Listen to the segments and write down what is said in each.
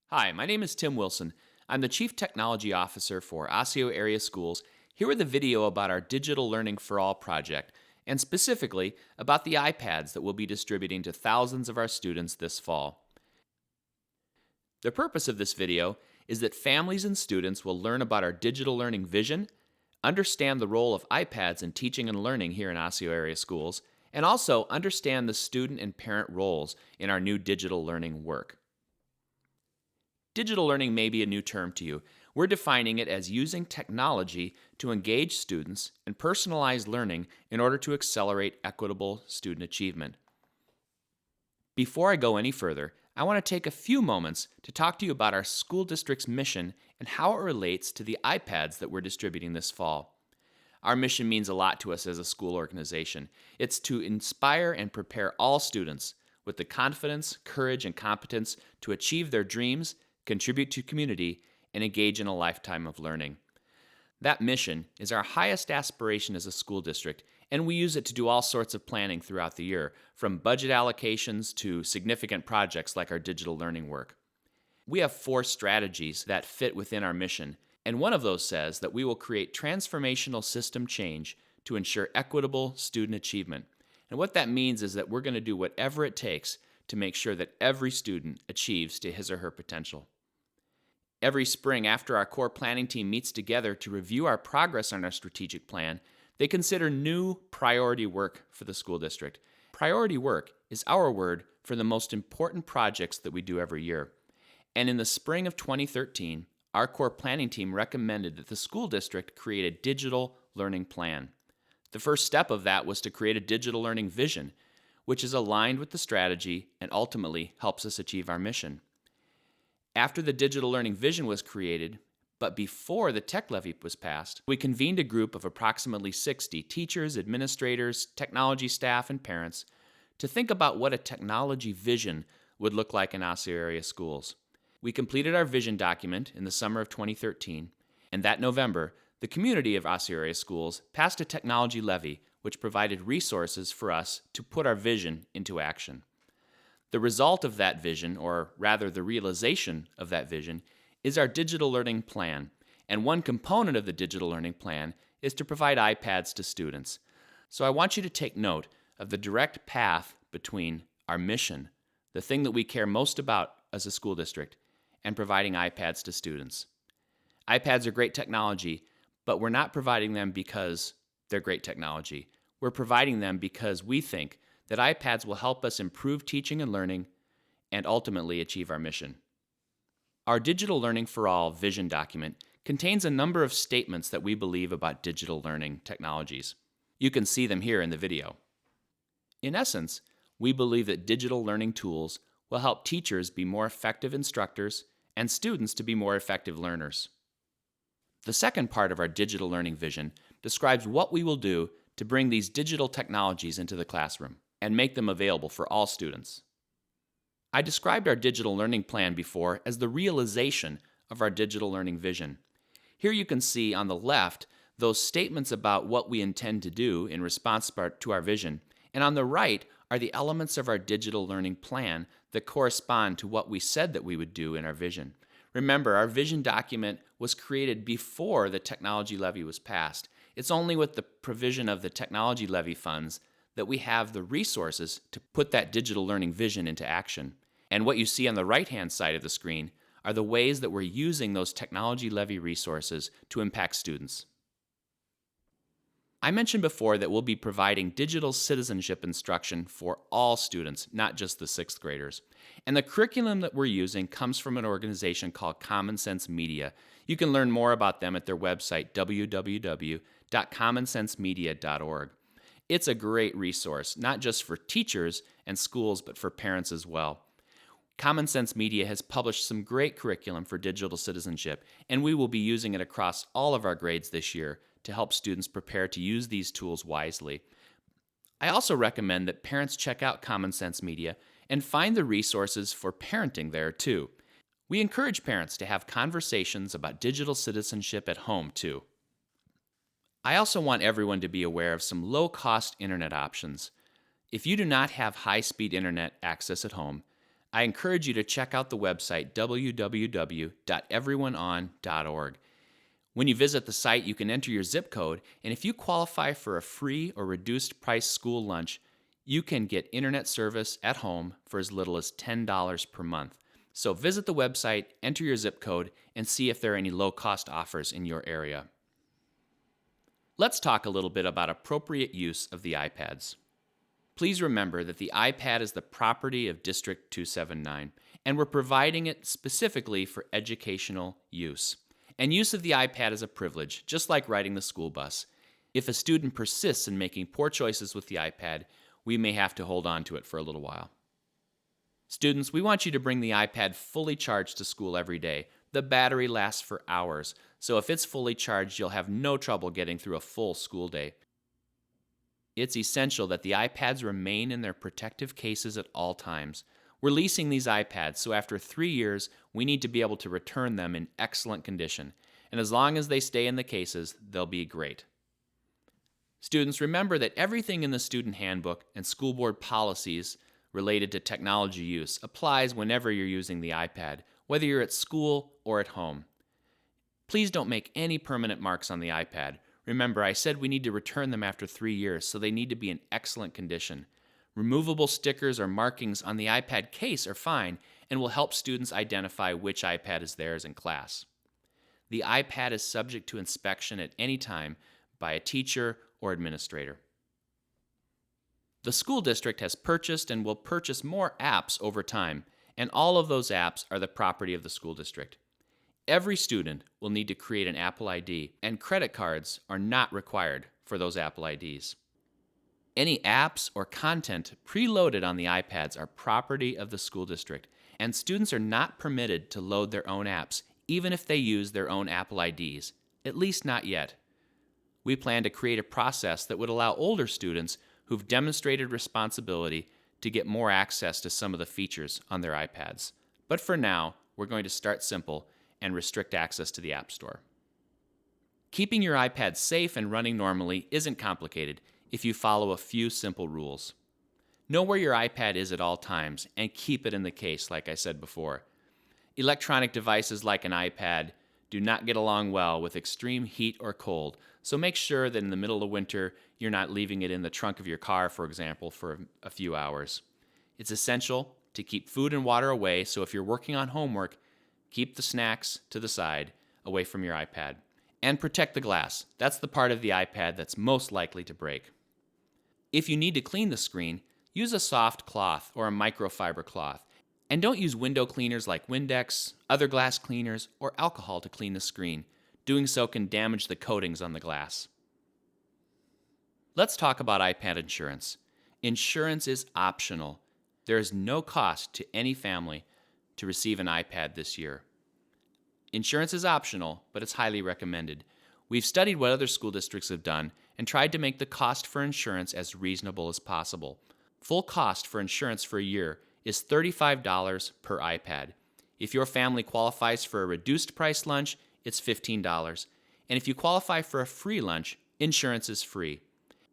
Hi, my name is Tim Wilson. I'm the Chief Technology Officer for Osseo Area Schools, here with a video about our Digital Learning for All project, and specifically about the iPads that we'll be distributing to thousands of our students this fall. The purpose of this video is that families and students will learn about our digital learning vision, understand the role of iPads in teaching and learning here in Osseo Area Schools, and also understand the student and parent roles in our new digital learning work. Digital learning may be a new term to you. We're defining it as using technology to engage students and personalize learning in order to accelerate equitable student achievement. Before I go any further, I want to take a few moments to talk to you about our school district's mission and how it relates to the iPads that we're distributing this fall. Our mission means a lot to us as a school organization. It's to inspire and prepare all students with the confidence, courage, and competence to achieve their dreams, contribute to community, and engage in a lifetime of learning. That mission is our highest aspiration as a school district, and we use it to do all sorts of planning throughout the year, from budget allocations to significant projects like our digital learning work. We have 4 strategies that fit within our mission, and one of those says that we will create transformational system change to ensure equitable student achievement. And what that means is that we're going to do whatever it takes to make sure that every student achieves to his or her potential. Every spring, after our core planning team meets together to review our progress on our strategic plan, they consider new priority work for the school district. Priority work is our word for the most important projects that we do every year. And in the spring of 2013, our core planning team recommended that the school district create a digital learning plan. The first step of that was to create a digital learning vision, which is aligned with the strategy and ultimately helps us achieve our mission. After the digital learning vision was created, but before the tech levy was passed, we convened a group of approximately 60 teachers, administrators, technology staff, and parents to think about what a technology vision would look like in Osseo Area Schools. We completed our vision document in the summer of 2013, and that November, the community of Osseo Area Schools passed a technology levy which provided resources for us to put our vision into action. The result of that vision, or rather the realization of that vision, is our digital learning plan. And one component of the digital learning plan is to provide iPads to students. So I want you to take note of the direct path between our mission, the thing that we care most about as a school district, and providing iPads to students. iPads are great technology, but we're not providing them because they're great technology. We're providing them because we think that iPads will help us improve teaching and learning and ultimately achieve our mission. Our Digital Learning for All vision document contains a number of statements that we believe about digital learning technologies. You can see them here in the video. In essence, we believe that digital learning tools will help teachers be more effective instructors and students to be more effective learners. The second part of our digital learning vision describes what we will do to bring these digital technologies into the classroom and make them available for all students. I described our digital learning plan before as the realization of our digital learning vision. Here you can see on the left those statements about what we intend to do in response to our vision, and on the right are the elements of our digital learning plan that correspond to what we said that we would do in our vision. Remember, our vision document was created before the technology levy was passed. It's only with the provision of the technology levy funds that we have the resources to put that digital learning vision into action. And what you see on the right-hand side of the screen are the ways that we're using those technology levy resources to impact students. I mentioned before that we'll be providing digital citizenship instruction for all students, not just the 6th graders. And the curriculum that we're using comes from an organization called Common Sense Media. You can learn more about them at their website, www.commonsensemedia.org. It's a great resource, not just for teachers and schools, but for parents as well. Common Sense Media has published some great curriculum for digital citizenship, and we will be using it across all of our grades this year to help students prepare to use these tools wisely. I also recommend that parents check out Common Sense Media and find the resources for parenting there too. We encourage parents to have conversations about digital citizenship at home too. I also want everyone to be aware of some low-cost internet options. If you do not have high-speed internet access at home, I encourage you to check out the website www.everyoneon.org. When you visit the site, you can enter your zip code, and if you qualify for a free or reduced price school lunch, you can get internet service at home for as little as $10 per month. So visit the website, enter your zip code, and see if there are any low-cost offers in your area. Let's talk a little bit about appropriate use of the iPads. Please remember that the iPad is the property of District 279, and we're providing it specifically for educational use. And use of the iPad is a privilege, just like riding the school bus. If a student persists in making poor choices with the iPad, we may have to hold on to it for a little while. Students, we want you to bring the iPad fully charged to school every day. The battery lasts for hours, so if it's fully charged, you'll have no trouble getting through a full school day. It's essential that the iPads remain in their protective cases at all times. We're leasing these iPads, so after 3 years, we need to be able to return them in excellent condition. And as long as they stay in the cases, they'll be great. Students, remember that everything in the student handbook and school board policies related to technology use applies whenever you're using the iPad, whether you're at school or at home. Please don't make any permanent marks on the iPad. Remember, I said we need to return them after 3 years, so they need to be in excellent condition. Removable stickers or markings on the iPad case are fine and will help students identify which iPad is theirs in class. The iPad is subject to inspection at any time by a teacher or administrator. The school district has purchased and will purchase more apps over time, and all of those apps are the property of the school district. Every student will need to create an Apple ID, and credit cards are not required for those Apple IDs. Any apps or content preloaded on the iPads are property of the school district, and students are not permitted to load their own apps, even if they use their own Apple IDs, at least not yet. We plan to create a process that would allow older students who've demonstrated responsibility to get more access to some of the features on their iPads. But for now, we're going to start simple and restrict access to the App Store. Keeping your iPad safe and running normally isn't complicated if you follow a few simple rules. Know where your iPad is at all times and keep it in the case, like I said before. Electronic devices like an iPad do not get along well with extreme heat or cold, so make sure that in the middle of winter you're not leaving it in the trunk of your car, for example, for a few hours. It's essential to keep food and water away, so if you're working on homework, keep the snacks to the side, away from your iPad. And protect the glass. That's the part of the iPad that's most likely to break. If you need to clean the screen, use a soft cloth or a microfiber cloth. And don't use window cleaners like Windex, other glass cleaners, or alcohol to clean the screen. Doing so can damage the coatings on the glass. Let's talk about iPad insurance. Insurance is optional. There is no cost to any family to receive an iPad this year. Insurance is optional, but it's highly recommended. We've studied what other school districts have done and tried to make the cost for insurance as reasonable as possible. Full cost for insurance for a year is $35 per iPad. If your family qualifies for a reduced price lunch, it's $15. And if you qualify for a free lunch, insurance is free.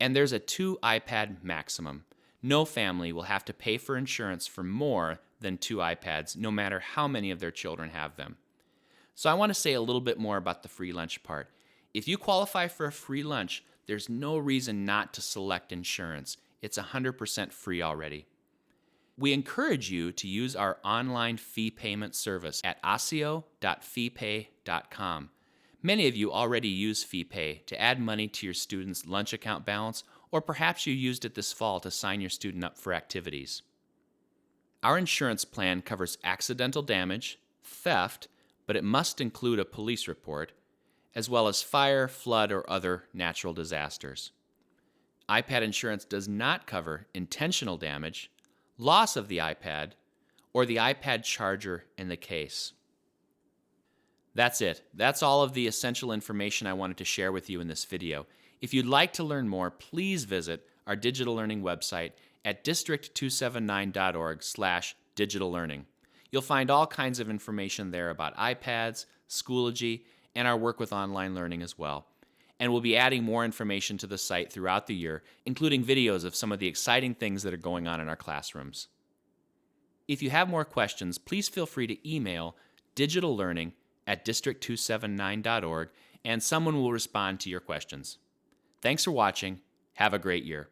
And there's a 2 iPad maximum. No family will have to pay for insurance for more than 2 iPads, no matter how many of their children have them. So I want to say a little bit more about the free lunch part. If you qualify for a free lunch, there's no reason not to select insurance. It's 100% free already. We encourage you to use our online fee payment service at asio.feepay.com. Many of you already use FeePay to add money to your student's lunch account balance, or perhaps you used it this fall to sign your student up for activities. Our insurance plan covers accidental damage, theft, but it must include a police report, as well as fire, flood, or other natural disasters. iPad insurance does not cover intentional damage, loss of the iPad, or the iPad charger in the case. That's it. That's all of the essential information I wanted to share with you in this video. If you'd like to learn more, please visit our digital learning website at district279.org/digital learning. You'll find all kinds of information there about iPads, Schoology, and our work with online learning as well. And we'll be adding more information to the site throughout the year, including videos of some of the exciting things that are going on in our classrooms. If you have more questions, please feel free to email digitallearning@district279.org and someone will respond to your questions. Thanks for watching. Have a great year.